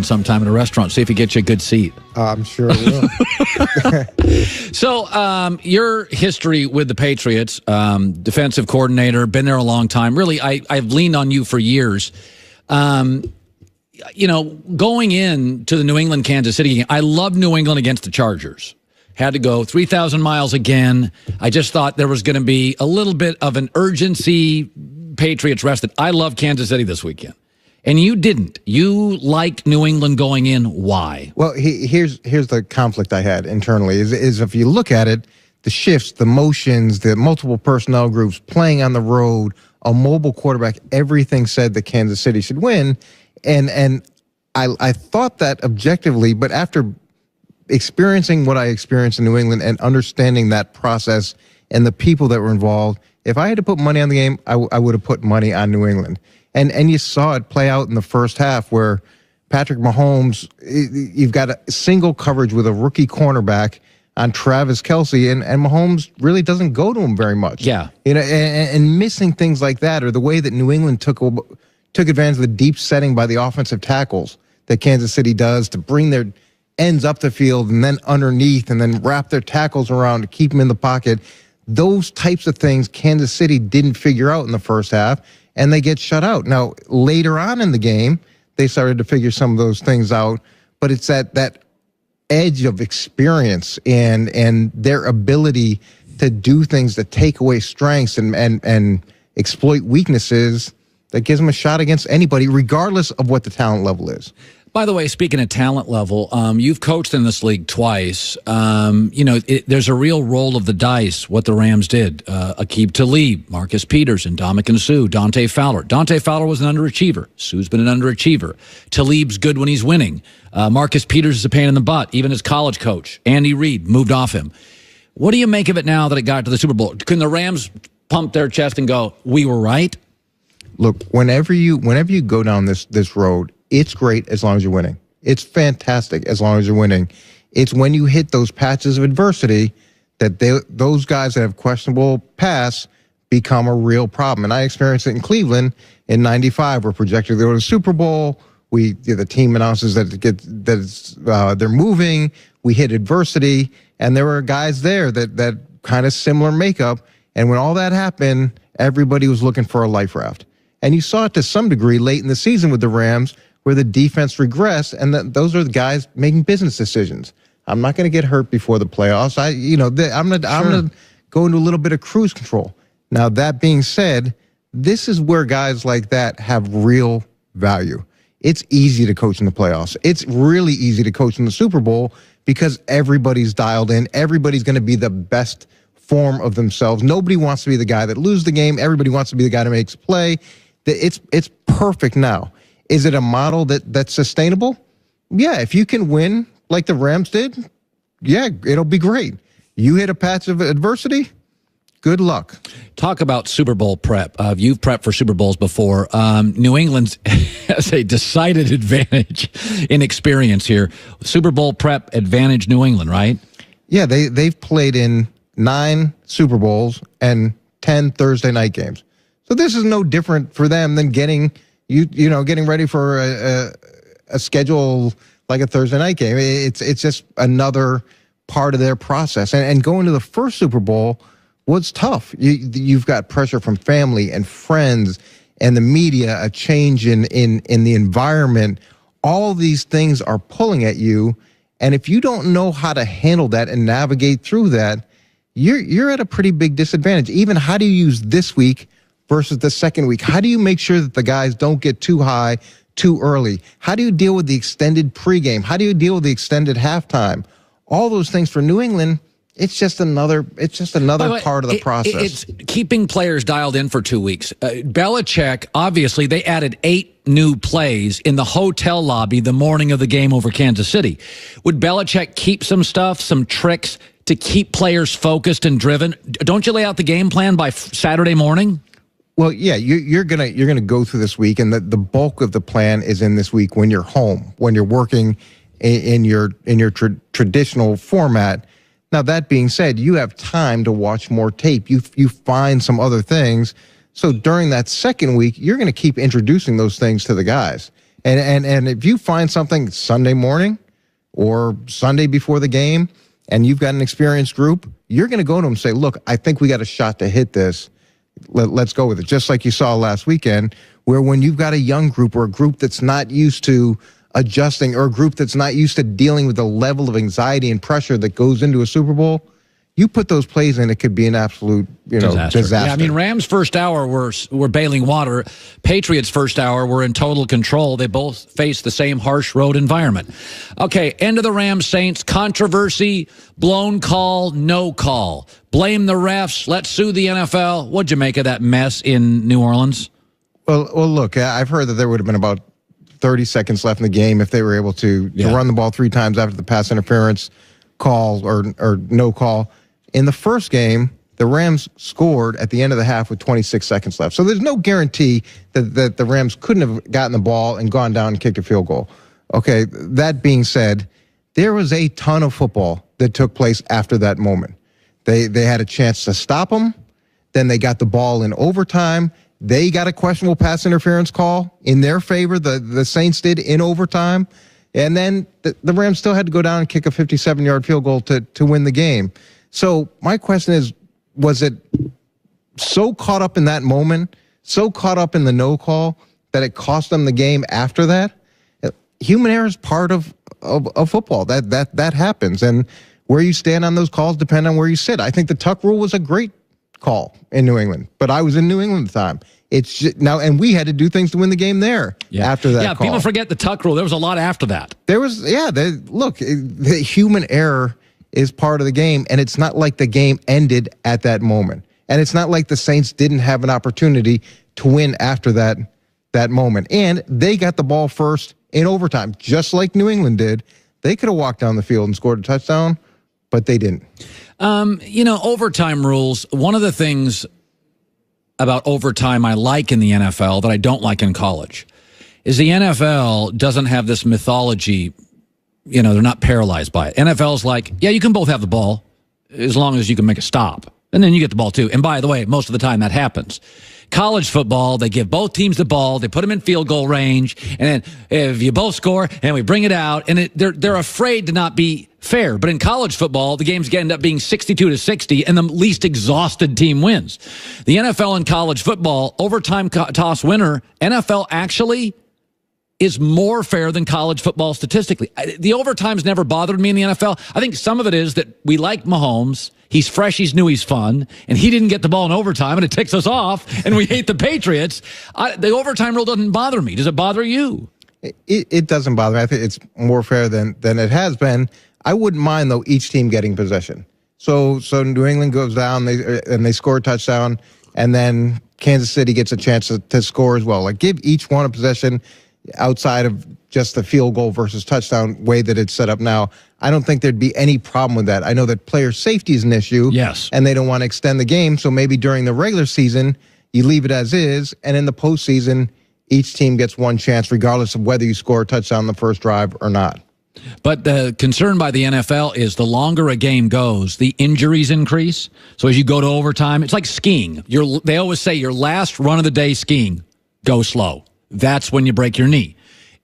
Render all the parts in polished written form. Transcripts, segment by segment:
sometime at a restaurant. See if he gets you a good seat. I'm sure it will. So, your history with the Patriots, defensive coordinator, been there a long time. Really, I've leaned on you for years. You know, going into the New England-Kansas City game, I love New England against the Chargers. Had to go 3,000 miles again. I just thought there was going to be a little bit of an urgency. Patriots rested. I love Kansas City this weekend. And you didn't. You liked New England going in. Why? Well, here's the conflict I had internally is if you look at it, the shifts, the motions, the multiple personnel groups, playing on the road, a mobile quarterback, everything said that Kansas City should win. And I thought that objectively, but after experiencing what I experienced in New England and understanding that process and the people that were involved, if I had to put money on the game, I would have put money on New England. And you saw it play out in the first half where Patrick Mahomes, you've got a single coverage with a rookie cornerback on Travis Kelce, and Mahomes really doesn't go to him very much. Yeah. You know, and missing things like that, or the way that New England took advantage of the deep setting by the offensive tackles that Kansas City does to bring their ends up the field and then underneath and then wrap their tackles around to keep them in the pocket. Those types of things Kansas City didn't figure out in the first half, and they get shut out. Now, later on in the game, they started to figure some of those things out, but it's that edge of experience and their ability to do things that take away strengths and exploit weaknesses that gives them a shot against anybody, regardless of what the talent level is. By the way, speaking of talent level, you've coached in this league twice. You know, there's a real roll of the dice, what the Rams did. Aqib Talib, Marcus Peters, and Ndamukong Suh, Dante Fowler. Dante Fowler was an underachiever. Suh's been an underachiever. Talib's good when he's winning. Marcus Peters is a pain in the butt. Even his college coach, Andy Reid, moved off him. What do you make of it now that it got to the Super Bowl? Can the Rams pump their chest and go, we were right? Look, whenever you go down this road, it's great as long as you're winning. It's fantastic as long as you're winning. It's when you hit those patches of adversity that those guys that have questionable pass become a real problem. And I experienced it in Cleveland in '95. We're projected to go to the Super Bowl. The team announces that they're moving. We hit adversity, and there were guys there that kind of similar makeup. And when all that happened, everybody was looking for a life raft. And you saw it to some degree late in the season with the Rams, where the defense regressed, and those are the guys making business decisions. I'm not going to get hurt before the playoffs. I'm going to go into a little bit of cruise control. Now, that being said, this is where guys like that have real value. It's easy to coach in the playoffs. It's really easy to coach in the Super Bowl because everybody's dialed in. Everybody's going to be the best form of themselves. Nobody wants to be the guy that loses the game. Everybody wants to be the guy that makes a play. It's perfect now. Is it a model that's sustainable? Yeah, if you can win like the Rams did, yeah, it'll be great. You hit a patch of adversity, good luck. Talk about Super Bowl prep. You've prepped for Super Bowls before. New England has a decided advantage in experience here. Super Bowl prep advantage New England, right? Yeah, they've played in 9 Super Bowls and 10 Thursday night games. So this is no different for them than getting ready for a schedule like a Thursday night game. It's just another part of their process. And going to the first Super Bowl was tough. You've got pressure from family and friends and the media, a change in the environment. All these things are pulling at you. And if you don't know how to handle that and navigate through that, you're at a pretty big disadvantage. Even how do you use this week versus the second week? How do you make sure that the guys don't get too high too early? How do you deal with the extended pregame? How do you deal with the extended halftime? All those things for New England, it's just another part of the process. It's keeping players dialed in for 2 weeks. Belichick, obviously, they added 8 new plays in the hotel lobby the morning of the game over Kansas City. Would Belichick keep some stuff, some tricks to keep players focused and driven? Don't you lay out the game plan by Saturday morning? Well, yeah, you're gonna go through this week, and the bulk of the plan is in this week when you're home, when you're working in your traditional format. Now, that being said, you have time to watch more tape. You find some other things. So during that second week, you're going to keep introducing those things to the guys. And if you find something Sunday morning or Sunday before the game, and you've got an experienced group, you're going to go to them and say, look, I think we got a shot to hit this. Let's go with it. Just like you saw last weekend, where when you've got a young group or a group that's not used to adjusting or a group that's not used to dealing with the level of anxiety and pressure that goes into a Super Bowl, you put those plays in, it could be an absolute, disaster. Yeah, I mean, Rams' first hour were bailing water. Patriots' first hour were in total control. They both faced the same harsh road environment. Okay, end of the Rams-Saints. Controversy, blown call, no call. Blame the refs. Let's sue the NFL. What'd you make of that mess in New Orleans? Well, look, I've heard that there would have been about 30 seconds left in the game if they were able to run the ball 3 times after the pass interference call or no call. In the first game, the Rams scored at the end of the half with 26 seconds left. So there's no guarantee that the Rams couldn't have gotten the ball and gone down and kicked a field goal. Okay, that being said, there was a ton of football that took place after that moment. They had a chance to stop them. Then they got the ball in overtime. They got a questionable pass interference call in their favor. The Saints did in overtime. And then the Rams still had to go down and kick a 57-yard field goal to win the game. So my question is, was it so caught up in that moment, so caught up in the no call that it cost them the game after that? Human error is part of football. That happens. And where you stand on those calls depend on where you sit. I think the tuck rule was a great call in New England, but I was in New England at the time. It's just, now, and we had to do things to win the game there after that call. People forget the tuck rule. There was a lot after that. There was, look, the human error is part of the game, and it's not like the game ended at that moment. And it's not like the Saints didn't have an opportunity to win after that moment. And they got the ball first in overtime, just like New England did. They could have walked down the field and scored a touchdown, but they didn't. Overtime rules, one of the things about overtime I like in the NFL that I don't like in college is the NFL doesn't have this mythology. They're not paralyzed by it. NFL's like, yeah, you can both have the ball as long as you can make a stop. And then you get the ball too. And by the way, most of the time that happens. College football, they give both teams the ball, they put them in field goal range, and then if you both score, and we bring it out, and they're afraid to not be fair. But in college football, the games end up being 62-60, and the least exhausted team wins. The NFL in college football, overtime toss winner, NFL actually is more fair than college football statistically. The overtime's never bothered me in the NFL. I think some of it is that we like Mahomes. He's fresh, he's new, he's fun, and he didn't get the ball in overtime, and it ticks us off, and we hate the Patriots. The overtime rule doesn't bother me. Does it bother you? It doesn't bother me. I think it's more fair than it has been. I wouldn't mind, though, each team getting possession. So New England goes down, they score a touchdown, and then Kansas City gets a chance to score as well. Like, give each one a possession outside of just the field goal versus touchdown way that it's set up now. I don't think there'd be any problem with that. I know that player safety is an issue. Yes. And they don't want to extend the game. So maybe during the regular season, you leave it as is. And in the postseason, each team gets one chance, regardless of whether you score a touchdown on the first drive or not. But the concern by the NFL is the longer a game goes, the injuries increase. So as you go to overtime, it's like skiing. They always say your last run of the day skiing, go slow. That's when you break your knee.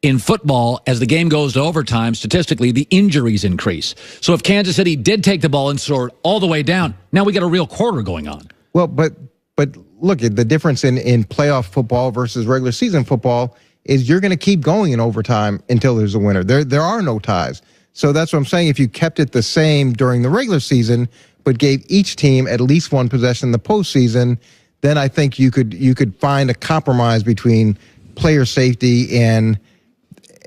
In football, as the game goes to overtime, statistically, the injuries increase. So if Kansas City did take the ball and scored all the way down, now we got a real quarter going on. Well, but look, the difference in playoff football versus regular season football is you're going to keep going in overtime until there's a winner. There are no ties. So that's what I'm saying. If you kept it the same during the regular season, but gave each team at least one possession in the postseason, then I think you could find a compromise between player safety and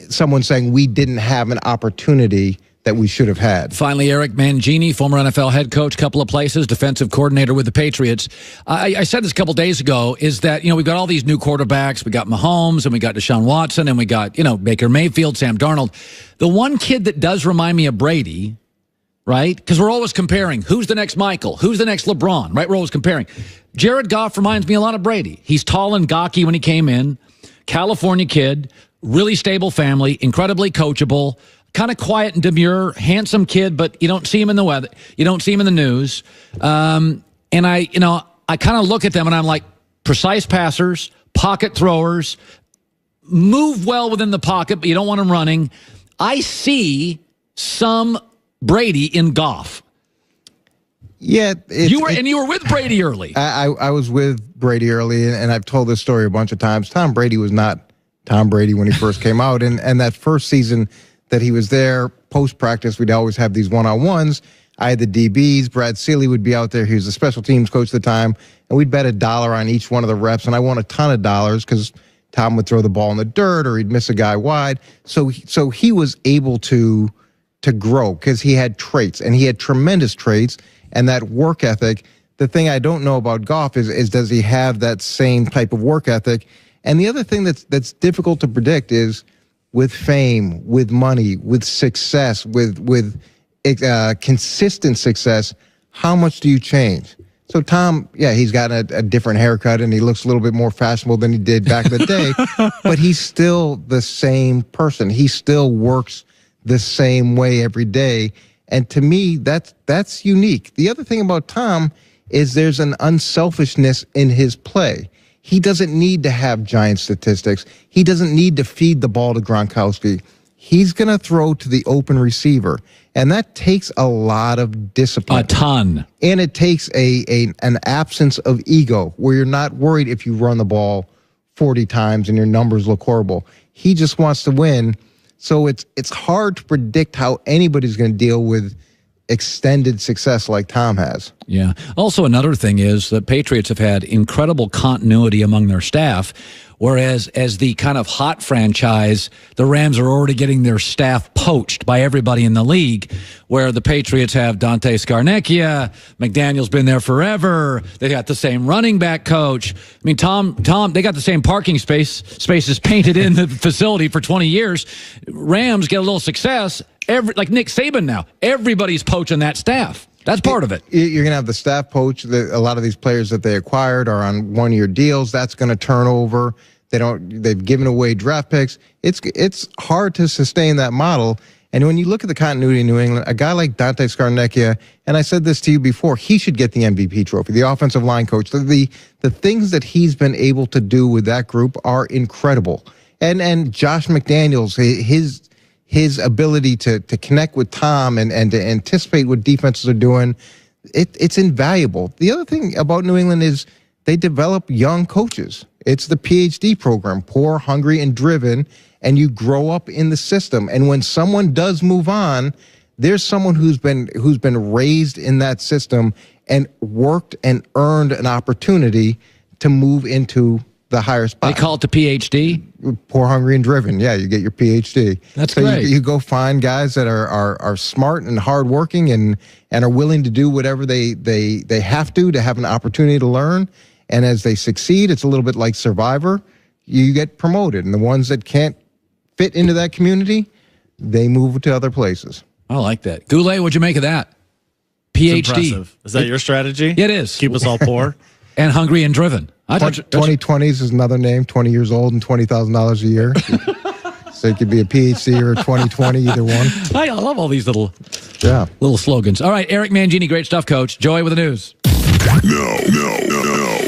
someone saying we didn't have an opportunity that we should have had. Finally, Eric Mangini, former NFL head coach, couple of places, defensive coordinator with the Patriots. I said this a couple days ago, is that, we've got all these new quarterbacks. We got Mahomes, and we got Deshaun Watson, and we got, Baker Mayfield, Sam Darnold. The one kid that does remind me of Brady, right? Because we're always comparing. Who's the next Michael? Who's the next LeBron, right? We're always comparing. Jared Goff reminds me a lot of Brady. He's tall and gawky when he came in. California kid, really stable family, incredibly coachable, kind of quiet and demure, handsome kid, but you don't see him in the weather. You don't see him in the news. And I kind of look at them and I'm like, precise passers, pocket throwers, move well within the pocket, but you don't want him running. I see some Brady in Goff. Yeah, you were with Brady early. I was with Brady early, and I've told this story a bunch of times. Tom Brady was not Tom Brady when he first came out, and that first season that he was there, post practice, we'd always have these one-on-ones. I had the DBs. Brad Seeley would be out there. He was the special teams coach at the time, and we'd bet $1 on each one of the reps, and I won a ton of dollars because Tom would throw the ball in the dirt or he'd miss a guy wide. So he was able to grow because he had traits, and he had tremendous traits. And that work ethic, the thing I don't know about Goff is does he have that same type of work ethic? And the other thing that's difficult to predict is with fame, with money, with success, with consistent success, how much do you change? So Tom, yeah, he's got a different haircut and he looks a little bit more fashionable than he did back in the day, but he's still the same person. He still works the same way every day. And to me, that's unique. The other thing about Tom is there's an unselfishness in his play. He doesn't need to have giant statistics. He doesn't need to feed the ball to Gronkowski. He's going to throw to the open receiver. And that takes a lot of discipline. A ton. And it takes an absence of ego where you're not worried if you run the ball 40 times and your numbers look horrible. He just wants to win. So it's hard to predict how anybody's going to deal with extended success like Tom has. Yeah. Also, another thing is that Patriots have had incredible continuity among their staff, whereas as the kind of hot franchise, the Rams are already getting their staff poached by everybody in the league, where the Patriots have Dante Scarnecchia, McDaniel's been there forever, they got the same running back coach. I mean, Tom, they got the same parking spaces painted in the facility for 20 years. Rams get a little success, like Nick Saban now. Everybody's poaching that staff. That's part of it. You're going to have the staff poach. A lot of these players that they acquired are on one-year deals. That's going to turn over. They've given away draft picks. It's hard to sustain that model. And when you look at the continuity in New England, a guy like Dante Scarnecchia, and I said this to you before, he should get the MVP trophy, the offensive line coach. The things that he's been able to do with that group are incredible. And Josh McDaniels, his ability to connect with Tom and to anticipate what defenses are doing, it's invaluable. The other thing about New England is they develop young coaches. It's the PhD program, poor, hungry, and driven, and you grow up in the system. And when someone does move on, there's someone who's been raised in that system and worked and earned an opportunity to move into the higher spot. They call it the PhD? Poor, hungry, and driven. Yeah, you get your PhD. That's so great. You go find guys that are smart and hardworking and are willing to do whatever they have to have an opportunity to learn. And as they succeed, it's a little bit like Survivor. You get promoted. And the ones that can't fit into that community, they move to other places. I like that. Goulet, what'd you make of that? PhD. Is that your strategy? It is. Keep us all poor? And hungry and driven. 2020s is another name, 20 years old and $20,000 a year. So it could be a PhD or a 2020, either one. I love all these little slogans. All right, Eric Mangini, great stuff, Coach. Joey with the news. No.